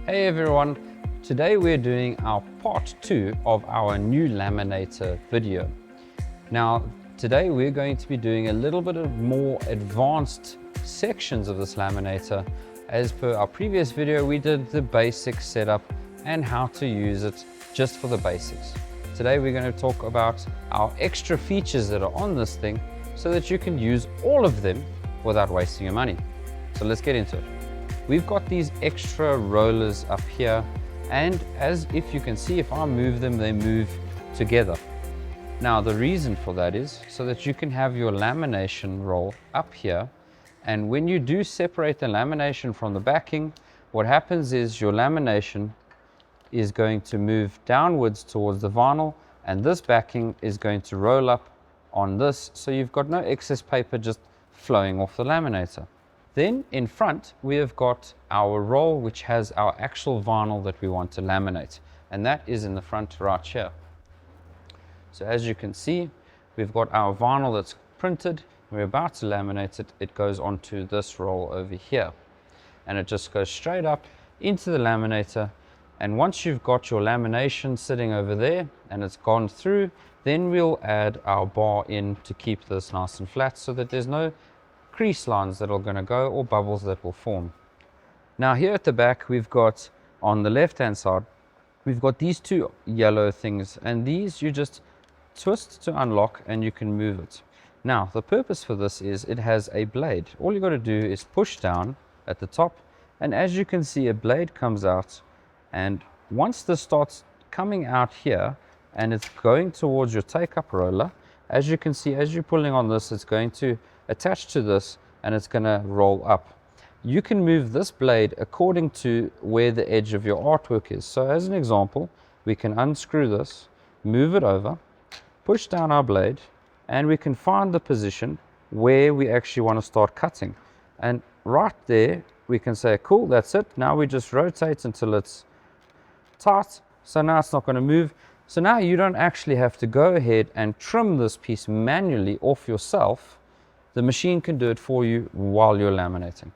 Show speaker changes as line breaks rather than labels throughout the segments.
Hey everyone, today we're doing our part 2 of our new Laminator video. Now today we're going to be doing a little bit of more advanced sections of this Laminator. As per our previous video, we did the basic setup and how to use it just for the basics. Today we're going to talk about our extra features that are on this thing so that you can use all of them without wasting your money. So let's get into it. We've got these extra rollers up here, and as if you can see, if I move them, they move together. Now the reason for that is so that you can have your lamination roll up here, and when you do separate the lamination from the backing, what happens is your lamination is going to move downwards towards the vinyl, and this backing is going to roll up on this, so you've got no excess paper just flowing off the laminator. Then in front we have got our roll which has our actual vinyl that we want to laminate, and that is in the front right here. So as you can see, we've got our vinyl that's printed. We're about to laminate it. It goes onto this roll over here, and it just goes straight up into the laminator. And once you've got your lamination sitting over there and it's gone through, then we'll add our bar in to keep this nice and flat so that there's no crease lines that are going to go or bubbles that will form. Now here at the back we've got, on the left hand side, we've got these two yellow things, and these you just twist to unlock and you can move it. Now the purpose for this is it has a blade. All you got to do is push down at the top, and as you can see a blade comes out, and once this starts coming out here and it's going towards your take-up roller, as you can see, as you're pulling on this, it's going to attach to this and it's going to roll up. You can move this blade according to where the edge of your artwork is. So as an example, we can unscrew this, move it over, push down our blade, and we can find the position where we actually want to start cutting. And right there we can say, cool, that's it. Now we just rotate until it's tight, so now it's not going to move. So now you don't actually have to go ahead and trim this piece manually off yourself. The machine can do it for you while you're laminating.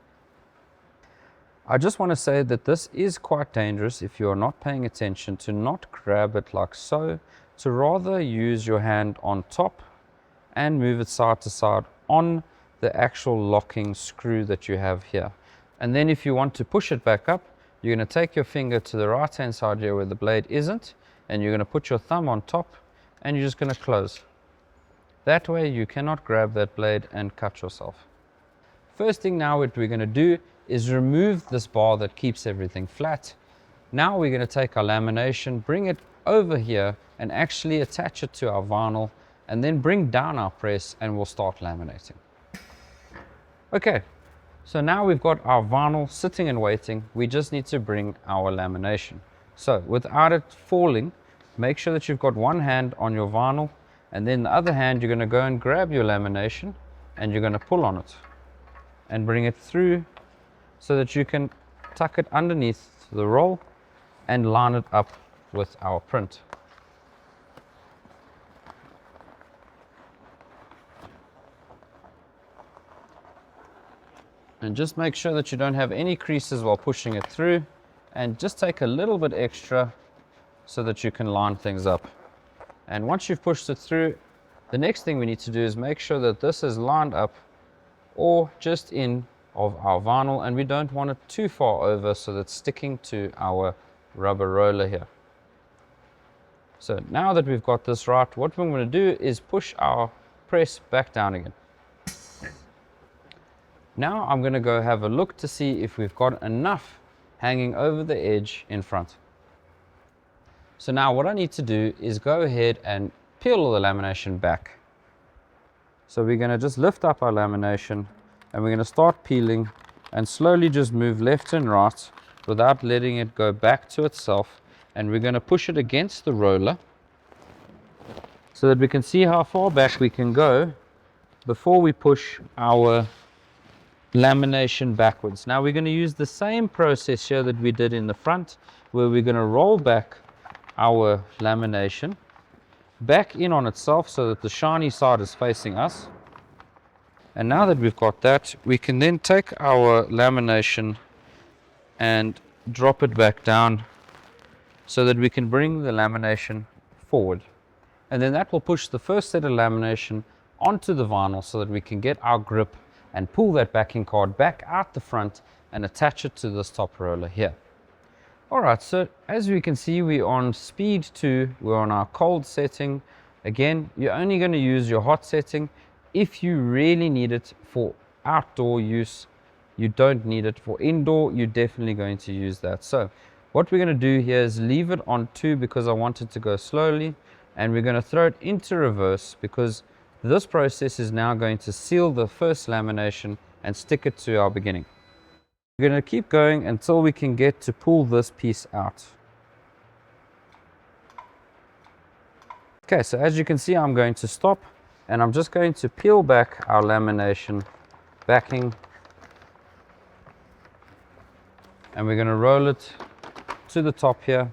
I just want to say that this is quite dangerous if you're not paying attention, to not grab it like so, to rather use your hand on top and move it side to side on the actual locking screw that you have here. And then if you want to push it back up, you're going to take your finger to the right hand side here where the blade isn't, and you're going to put your thumb on top and you're just going to close. That way you cannot grab that blade and cut yourself. First thing now what we're going to do is remove this bar that keeps everything flat. Now we're going to take our lamination, bring it over here and actually attach it to our vinyl, and then bring down our press and we'll start laminating. Okay, so now we've got our vinyl sitting and waiting. We just need to bring our lamination. So without it falling, make sure that you've got one hand on your vinyl, and then the other hand you're going to go and grab your lamination and you're going to pull on it and bring it through so that you can tuck it underneath the roll and line it up with our print. And just make sure that you don't have any creases while pushing it through, and just take a little bit extra so that you can line things up. And once you've pushed it through, the next thing we need to do is make sure that this is lined up or just in of our vinyl, and we don't want it too far over so that it's sticking to our rubber roller here. So now that we've got this right, what we're going to do is push our press back down again. Now I'm going to go have a look to see if we've got enough hanging over the edge in front. So now what I need to do is go ahead and peel all the lamination back. So we're going to just lift up our lamination and we're going to start peeling and slowly just move left and right without letting it go back to itself, and we're going to push it against the roller so that we can see how far back we can go before we push our lamination backwards. Now we're going to use the same process here that we did in the front, where we're going to roll back our lamination back in on itself so that the shiny side is facing us. And now that we've got that, we can then take our lamination and drop it back down so that we can bring the lamination forward. And then that will push the first set of lamination onto the vinyl so that we can get our grip and pull that backing card back out the front and attach it to this top roller here. Alright, so as we can see, we're on speed 2, we're on our cold setting. Again, you're only going to use your hot setting if you really need it for outdoor use. You don't need it for indoor, you're definitely going to use that. So what we're going to do here is leave it on 2 because I want it to go slowly, and we're going to throw it into reverse because this process is now going to seal the first lamination and stick it to our beginning. We're going to keep going until we can get to pull this piece out. Okay, so as you can see, I'm going to stop and I'm just going to peel back our lamination backing, and we're going to roll it to the top here.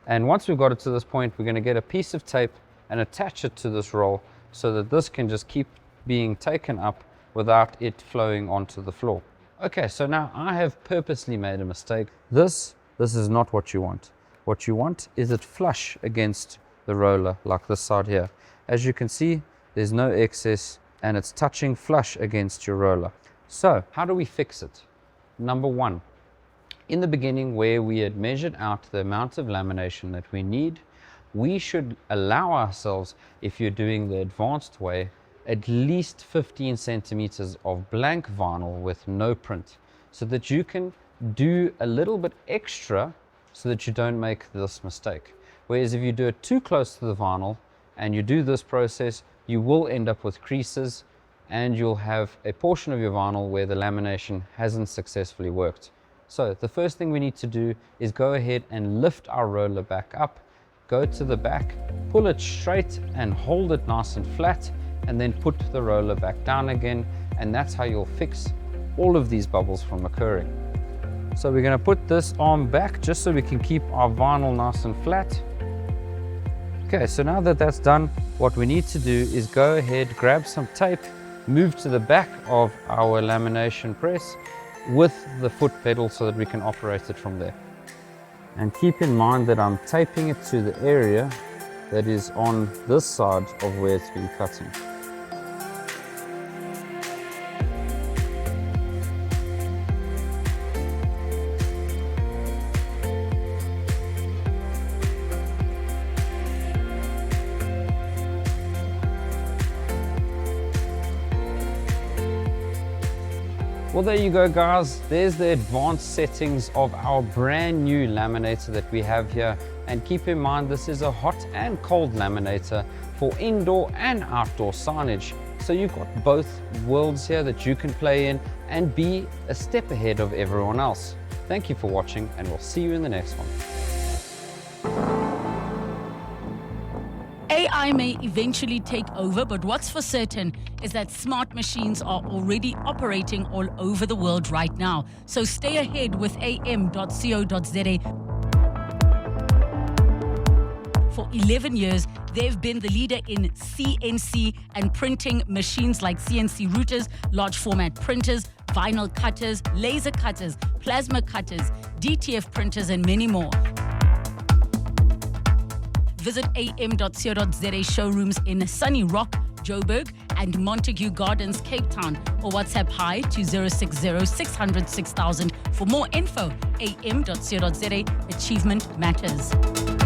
And once we've got it to this point, we're going to get a piece of tape and attach it to this roll so that this can just keep being taken up without it flowing onto the floor. Okay, so now I have purposely made a mistake. This is not what you want. What you want is it flush against the roller like this side here. As you can see, there's no excess and it's touching flush against your roller. So how do we fix it? Number 1, in the beginning where we had measured out the amount of lamination that we need, we should allow ourselves, if you're doing the advanced way, at least 15 centimeters of blank vinyl with no print, so that you can do a little bit extra so that you don't make this mistake. Whereas if you do it too close to the vinyl and you do this process, you will end up with creases and you'll have a portion of your vinyl where the lamination hasn't successfully worked. So the first thing we need to do is go ahead and lift our roller back up, go to the back, pull it straight and hold it nice and flat, and then put the roller back down again, and that's how you'll fix all of these bubbles from occurring. So we're going to put this arm back just so we can keep our vinyl nice and flat. Okay, so now that that's done, what we need to do is go ahead, grab some tape, move to the back of our lamination press with the foot pedal so that we can operate it from there. And keep in mind that I'm taping it to the area that is on this side of where it's been cutting. Well, there you go, guys. There's the advanced settings of our brand new laminator that we have here. And keep in mind, this is a hot and cold laminator for indoor and outdoor signage. So you've got both worlds here that you can play in and be a step ahead of everyone else. Thank you for watching, and we'll see you in the next one.
AI may eventually take over, but what's for certain is that smart machines are already operating all over the world right now. So stay ahead with AM.CO.za. For 11 years, they've been the leader in CNC and printing machines like CNC routers, large format printers, vinyl cutters, laser cutters, plasma cutters, DTF printers, and many more. Visit am.co.za showrooms in Sunny Rock, Joburg, and Montague Gardens, Cape Town, or WhatsApp hi to 060 600 6000 for more info. am.co.za, achievement matters.